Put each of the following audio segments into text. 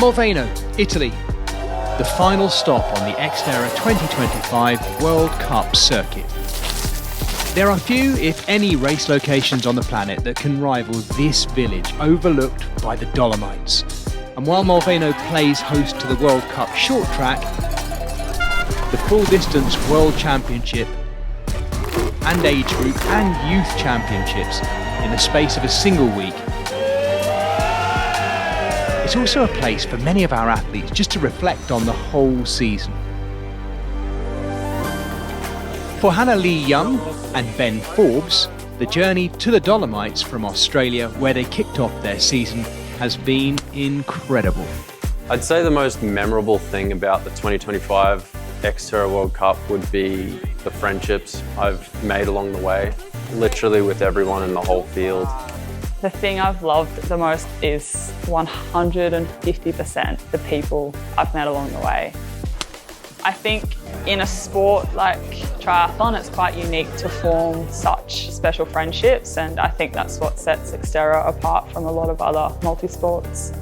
Molveno, Italy, the final stop on the XTERRA 2025 World Cup circuit. There are few, if any, race locations on the planet that can rival this village overlooked by the Dolomites. And while Molveno plays host to the World Cup short track, the full distance World Championship and age group and youth championships in the space of a single week. It's also a place for many of our athletes just to reflect on the whole season. For Hannah Lee Young and Ben Forbes, the journey to the Dolomites from Australia, where they kicked off their season, has been incredible. I'd say the most memorable thing about the 2025 XTERRA World Cup would be the friendships I've made along the way, literally with everyone in the whole field. The thing I've loved the most is 150% the people I've met along the way. I think in a sport like triathlon, it's quite unique to form such special friendships, and I think that's what sets XTERRA apart from a lot of other multi-sports.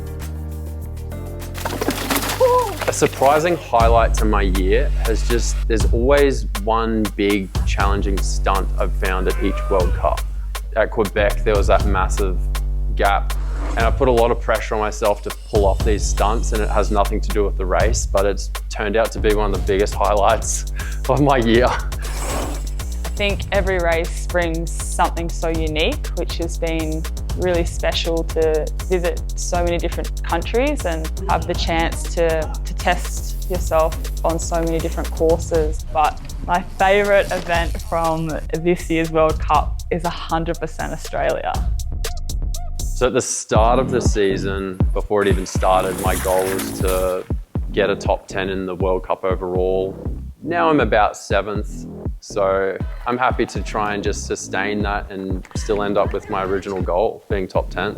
A surprising highlight to my year has there's always one big challenging stunt I've found at each World Cup. At Quebec, there was that massive gap, and I put a lot of pressure on myself to pull off these stunts, and it has nothing to do with the race, but it's turned out to be one of the biggest highlights of my year. I think every race brings something so unique, which has been really special to visit so many different countries and have the chance to test yourself on so many different courses. But my favourite event from this year's World Cup is 100% Australia. So at the start of the season, before it even started, my goal was to get a top 10 in the World Cup overall. Now I'm about 7th, so I'm happy to try and just sustain that and still end up with my original goal, being top 10.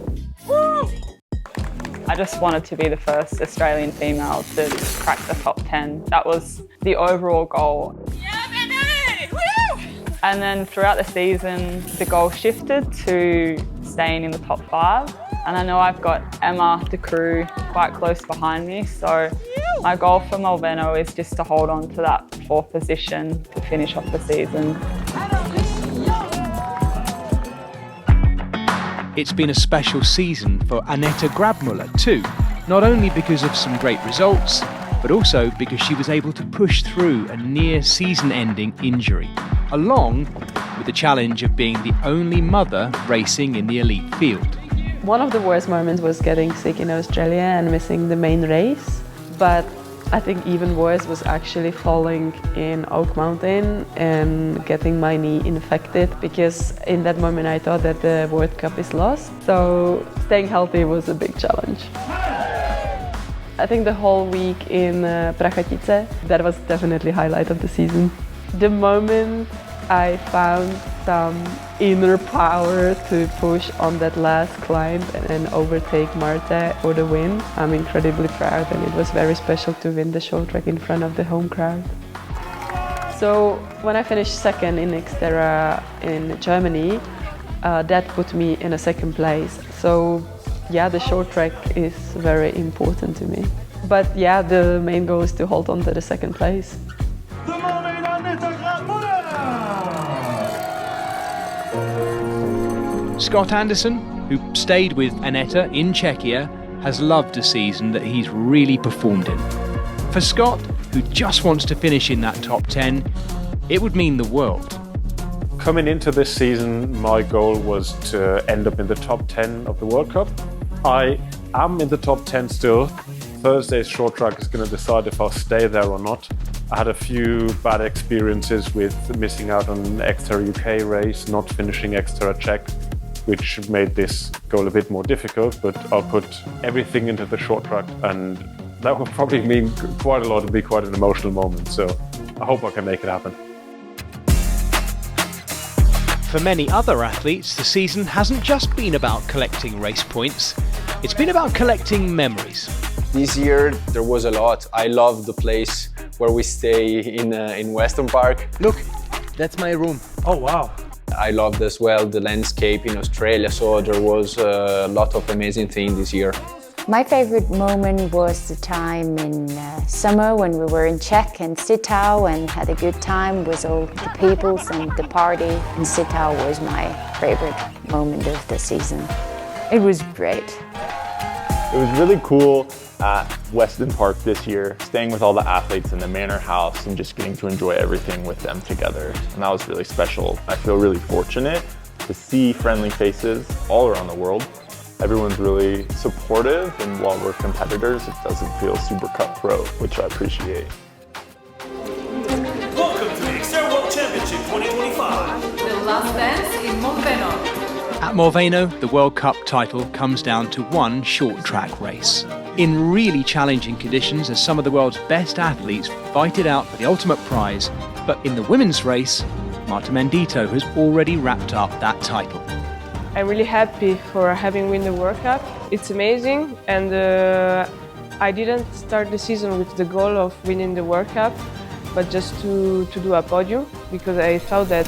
Woo! I just wanted to be the first Australian female to crack the top 10. That was the overall goal. Yeah, baby! Woo! And then throughout the season, the goal shifted to staying in the top 5. And I know I've got Emma, the crew, quite close behind me. So my goal for Molveno is just to hold on to that 4th position to finish off the season. It's been a special season for Annette Grabmuller too, not only because of some great results, but also because she was able to push through a near season-ending injury, along with the challenge of being the only mother racing in the elite field. One of the worst moments was getting sick in Australia and missing the main race, but I think even worse was actually falling in Oak Mountain and getting my knee infected, because in that moment I thought that the World Cup is lost. So staying healthy was a big challenge. I think the whole week in Prachatice, that was definitely highlight of the season. The moment I found some inner power to push on that last climb and overtake Marta for the win. I'm incredibly proud, and it was very special to win the short track in front of the home crowd. So when I finished 2nd in XTERRA in Germany, that put me in a 2nd place. So yeah, the short track is very important to me. But yeah, the main goal is to hold on to the 2nd place. Scott Anderson, who stayed with Annette in Czechia, has loved a season that he's really performed in. For Scott, who just wants to finish in that top 10, it would mean the world. Coming into this season, my goal was to end up in the top 10 of the World Cup. I am in the top 10 still. Thursday's short track is going to decide if I'll stay there or not. I had a few bad experiences with missing out on XTERRA UK race, not finishing XTERRA Czech, which made this goal a bit more difficult, but I'll put everything into the short track, and that will probably mean quite a lot. It'll be quite an emotional moment, so I hope I can make it happen. For many other athletes, the season hasn't just been about collecting race points, it's been about collecting memories. This year there was a lot. I love the place where we stay in Western Park. Look, that's my room. Oh wow! I loved as well the landscape in Australia, so there was a lot of amazing things this year. My favorite moment was the time in summer when we were in Czech and Zittau and had a good time with all the peoples and the party. And Zittau was my favorite moment of the season. It was great. It was really cool at Weston Park this year, staying with all the athletes in the manor house and just getting to enjoy everything with them together. And that was really special. I feel really fortunate to see friendly faces all around the world. Everyone's really supportive, and while we're competitors, it doesn't feel super cutthroat, which I appreciate. Welcome to the XTERRA World Championship 2025. The last dance in Molveno. At Molveno, the World Cup title comes down to one short track race. In really challenging conditions as some of the world's best athletes fight it out for the ultimate prize, but in the women's race, Marta Mendito has already wrapped up that title. I'm really happy for having won the World Cup. It's amazing, and I didn't start the season with the goal of winning the World Cup, but just to do a podium, because I thought that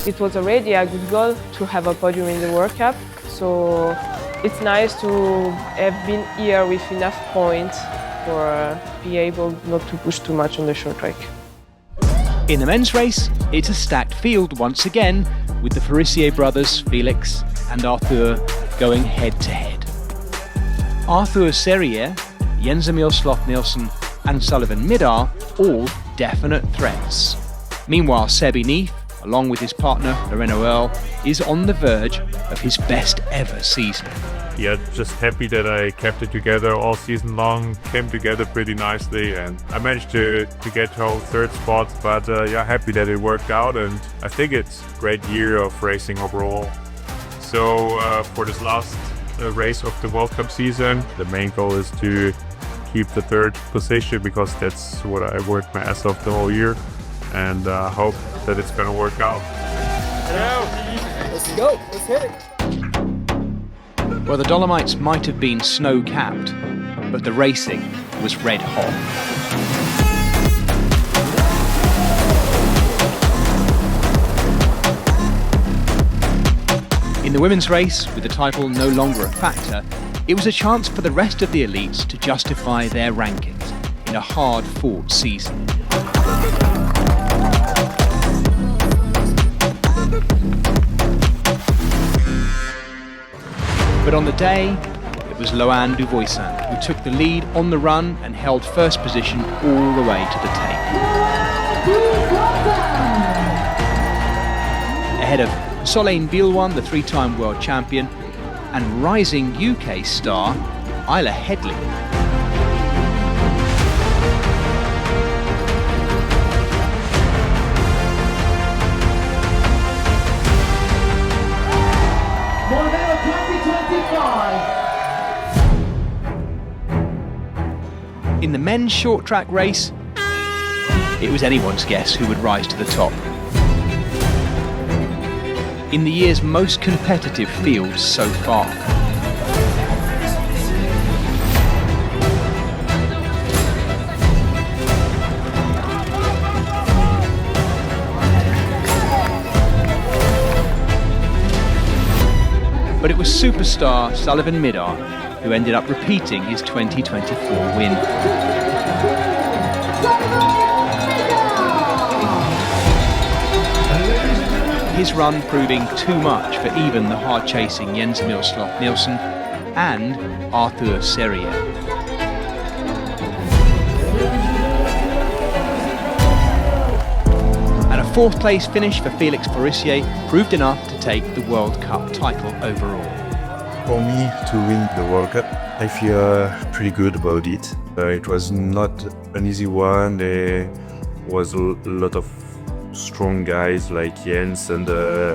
it was already a good goal to have a podium in the World Cup. So it's nice to have been here with enough points for be able not to push too much on the short track. In the men's race, it's a stacked field once again, with the Farissier brothers, Felix and Arthur, going head-to-head. Arthur Serrier, Jens-Emil Sloth-Nielsen and Sullivan Midar, all definite threats. Meanwhile, Sebi Neef, along with his partner Lorenzo Earl, is on the verge of his best ever season. Yeah, just happy that I kept it together all season long, came together pretty nicely, and I managed to get to third spot, but yeah, happy that it worked out, and I think it's a great year of racing overall. So for this last race of the World Cup season, the main goal is to keep the third position, because that's what I worked my ass off the whole year, and hope that it's gonna work out. Let's go, let's hit it. Well, the Dolomites might have been snow-capped, but the racing was red hot. In the women's race, with the title no longer a factor, it was a chance for the rest of the elites to justify their rankings in a hard-fought season. But on the day, it was Loan Duvoisin who took the lead on the run and held first position all the way to the tape. Ahead of Solène Bilouan, the three-time world champion, and rising UK star Isla Headley. Molveno 2025. In the men's short track race, it was anyone's guess who would rise to the top. In the year's most competitive field so far. But it was superstar Sullivan Midar who ended up repeating his 2024 win. His run proving too much for even the hard-chasing Jens-Emil Sloth-Nielsen and Arthur Serrier. And a fourth-place finish for Felix Farissier proved enough to take the World Cup title overall. For me to win the World Cup, I feel pretty good about it. It was not an easy one. There was a lot of strong guys like Jens and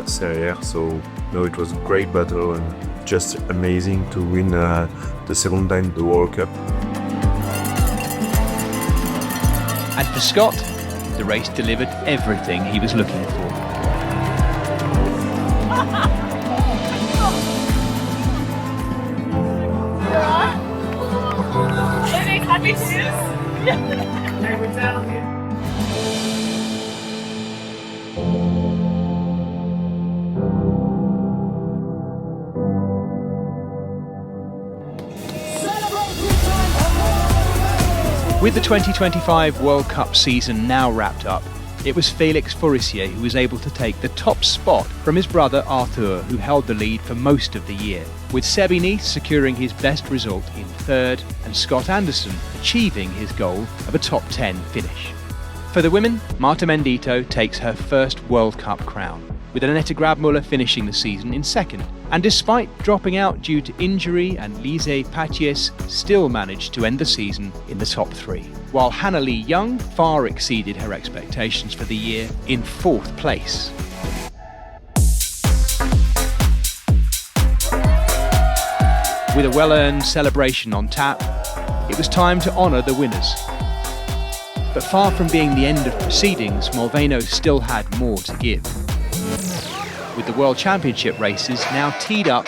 Serrier, so no, it was a great battle and just amazing to win the second time the World Cup. And for Scott, the race delivered everything he was looking for. With the 2025 World Cup season now wrapped up, it was Félix Forissier who was able to take the top spot from his brother Arthur, who held the lead for most of the year, with Sebi Nice securing his best result in third and Scott Anderson achieving his goal of a top 10 finish. For the women, Marta Mendito takes her first World Cup crown, with Annette Grabmüller finishing the season in second. And despite dropping out due to injury, and Lise Patjes still managed to end the season in the top 3, while Hannah Lee Young far exceeded her expectations for the year in 4th place. With a well-earned celebration on tap, it was time to honour the winners. But far from being the end of proceedings, Molveno still had more to give, with the World Championship races now teed up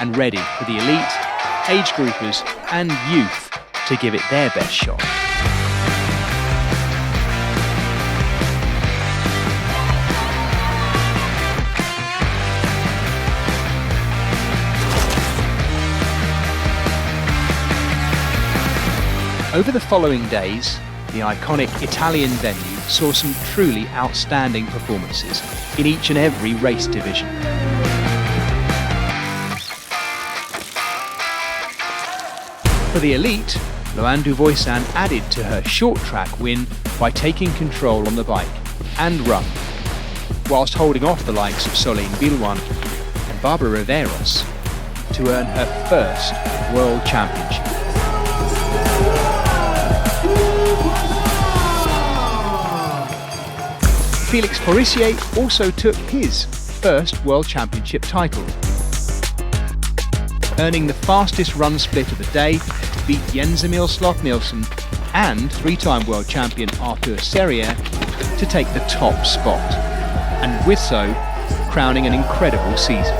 and ready for the elite, age groupers and youth to give it their best shot. Over the following days, the iconic Italian venue saw some truly outstanding performances in each and every race division. For the elite, Loan Duvoisin added to her short track win by taking control on the bike and run, whilst holding off the likes of Solène Bilwan and Barbara Riveros to earn her first World Championship. Félix Forissier also took his first World Championship title, earning the fastest run split of the day to beat Jens Emil Sloth Nielsen and 3-time world champion Arthur Serrier to take the top spot, and with so crowning an incredible season.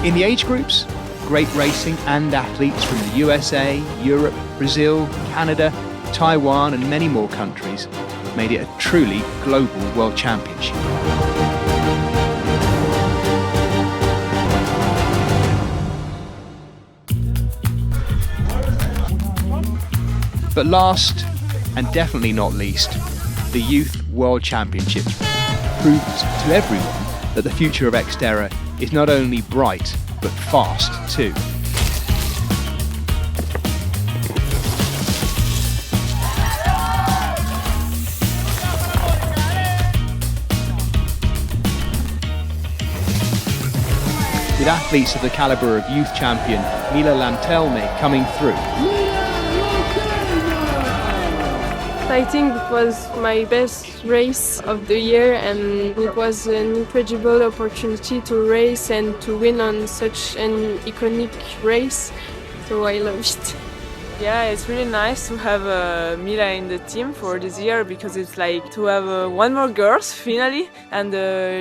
In the age groups, great racing and athletes from the USA, Europe, Brazil, Canada, Taiwan and many more countries made it a truly global World Championship. But last, and definitely not least, the Youth World Championships proved to everyone that the future of XTERRA is not only bright, but fast too. With athletes of the calibre of youth champion Mila Lantelme coming through. I think it was my best race of the year, and it was an incredible opportunity to race and to win on such an iconic race, so I loved it. Yeah, it's really nice to have Mila in the team for this year, because it's like to have one more girl finally, and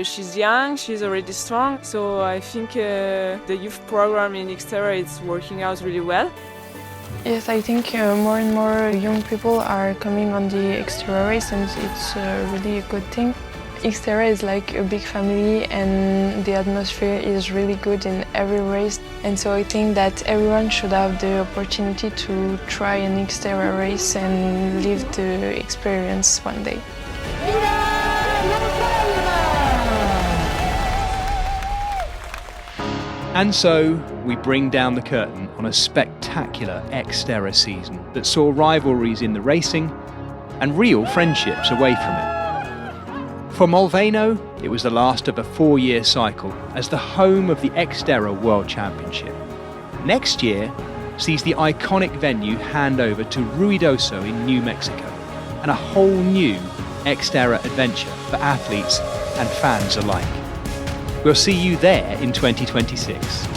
she's young, she's already strong, so I think the youth program in XTERRA is working out really well. Yes, I think more and more young people are coming on the XTERRA race, and it's really a good thing. XTERRA is like a big family, and the atmosphere is really good in every race, and so I think that everyone should have the opportunity to try an XTERRA race and live the experience one day. And so, we bring down the curtain on a spectacular XTERRA season that saw rivalries in the racing and real friendships away from it. For Molveno, it was the last of a 4-year cycle as the home of the XTERRA World Championship. Next year sees the iconic venue hand over to Ruidoso in New Mexico, and a whole new XTERRA adventure for athletes and fans alike. We'll see you there in 2026.